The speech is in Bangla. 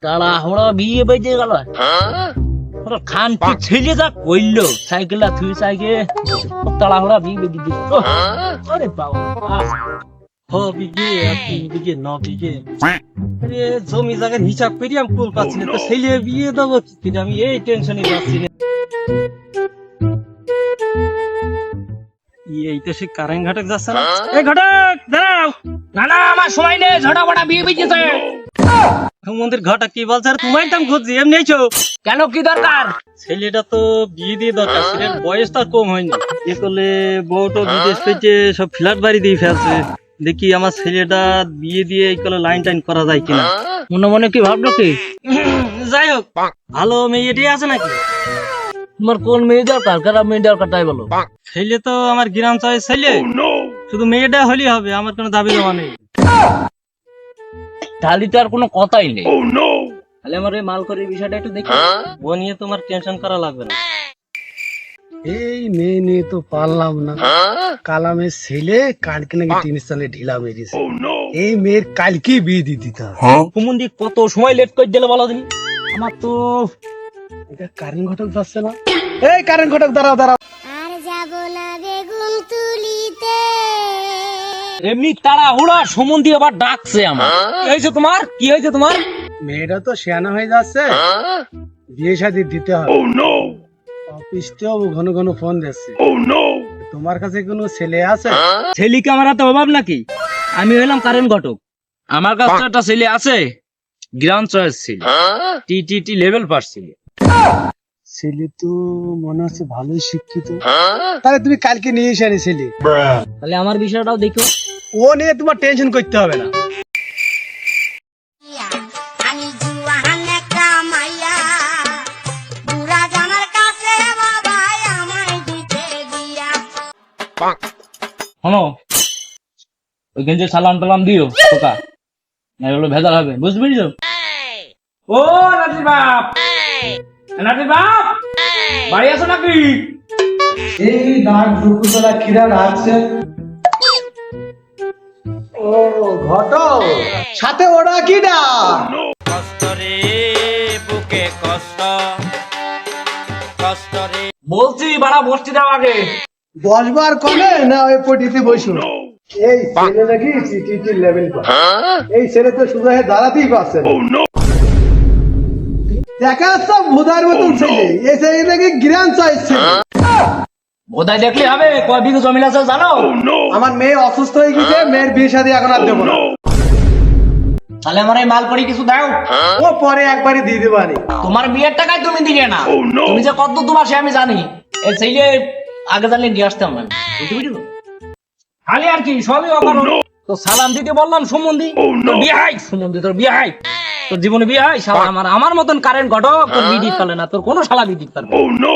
তাড়াহুড়া বিয়ে বেজে গেল। খানটি ছেলে যা কইল সাইকেলটা থুই সাইকে তাড়াহুড়া বিয়ে বেজে দিল। আরে বাবা, 6 বিঘে আর 3 বিঘে 9 বিঘে। আরে জমি জায়গার হিসাব করি আমি কুল পাচ্ছি না, তো ছেলে বিয়ে দেবো কি করে? আমি এই টেনশনে যাচ্ছি না। এই তো সে কারেন্ট ঘাটক যাচ্ছে না। এই ঘাটক দাঁড়াও। না না, আমার সময় নেই, ঝটাপটা বিয়ে বেজেছে। মন্দির ঘাটক কি বলছে? আর তোমার দাম খুঁজছি, এমনি আইছো? কেন, কি দরকার? ছেলেটা তো বিয়ে দিয়ে দরকার, ছেলের বয়স তো আর কম হয়নি। এ করলে বউটো বিদেশ থেকে সব ফ্ল্যাট বাড়ি দিয়ে ফেলছে। দেখি আমার ছেলেটা বিয়ে দিয়ে এই কলে লাইন টাইন করা যায় কিনা। মনে মনে কি ভাবলো কি? যাই হোক, ভালো মেয়েটাই আছে নাকি? তোমার কোন মেয়ে দরকার? খারাপ মেয়ে দরকার তাই বলো। ছেলে তো আমার গ্রাম চয়েস ছেলে, শুধু মেয়েটা হলেই হবে, আমার কোনো দাবি দেওয়া নেই। তাহলে তো আর কোনো কথাই নেই। তাহলে আমার এই মাল করে বিষয়টা একটু দেখি। ও নিয়ে তোমার টেনশন করা লাগবে না। এই মেয়ে নিয়ে তো পারলাম না। কালামের ছেলে কালকে নাকি 3 সালে ঢিলা মেরেছে। এই মেয়ের কালকে বিয়ে দিয়ে দিতে হবে। কুমুন্দি কত সময় লেট করে দিলে বলো দিন। আমার তো এটা কারেন্ট ঘটক যাচ্ছে না। এই কারেন্ট ঘটক দাঁড়াও দাঁড়াও। আর যাব না বেগুন তুলিতে। এমনি তাড়াহুড়া সুমন্দি আবার ডাকছে আমার। কি হয়েছে তোমার? কি হয়েছে তোমার? মেয়েটা তো শেয়ানা হয়ে যাচ্ছে, বিয়ে শাদী দিতে হবে। অফিস তো ঘন ঘন ফোন দিচ্ছে। তোমার কাছে কোনো ছেলে আছে? ছেলেকে আমার হাতে অভাব নাকি? আমি হইলাম কারেন্ট ঘটক, আমার কাছে একটা ছেলে আছে, গ্রাম চয়েস ছিল, টি লেভেল পাস ছিল। ছেলে তো মনে হচ্ছে ভালোই শিক্ষিত। তাহলে তুমি কালকে নিয়ে এসে আনি ছেলে। তাহলে আমার বিষয়টাও দেখো। ও নিয়ে তোমার টেনশন করতে হবে না। আমি জুয়ান একটা মাইয়া, বুড়া জামার কাছে বাবাই আমায় দিতে দিয়া। শোনো, ওইখানে যে সালাম টালাম দিও খোকা, না এগুলো ভেজাল হবে, বুঝবি তো? ও নাতির বাপ, নাতির বাপ বাড়ি আছো নাকি? এই ডাক দুপুরবেলা খিরা রাখছে। ও ঘটক, সাথে ওরা কি না? বলছি বাড়া বসতে দাও আগে। বসবার কমে না ওই পটিতে বসো। এই ছেলে নাকি টি লেভেল পাস। এই ছেলে তো শুধু দাঁড়াতেই পারছে না। দেখা সব ভুদার মতন ছেলে, এই ছেলে নাকি গ্রাম চয়েস ছেলে। বোধহয় দেখলে হবে, কয় বিঘা জমি আছে জানো? আমার মেয়ে অসুস্থ হয়ে গেছে, মেয়ের বিয়ে শাদী এখন আর দেবো না। তাহলে আমার এই মাল করি কিছু দাও। ও পরে একবারই দিয়ে দেবো আনি। তোমার বিয়ের টাকায় তুমি দিলে না, তুমি যে কত তোমার সে আমি জানি। এই ছেলে আগে জানলে নিয়ে আসতাম না, বুঝতে পেরেছো? খালি আর কি সবই অকারণ। তো সালাম দিতে বললাম সুমন্দি, তোর বিয়ে হয় সুমন্দি, তোর বিয়ে হয়, তোর জীবনে বিয়ে হয়। শালা আমার মতন কারেন্ট ঘটক তোর বিয়ে দিতে পারলে না, তোর কোনো শালা বিয়ে দিতে পারবে না।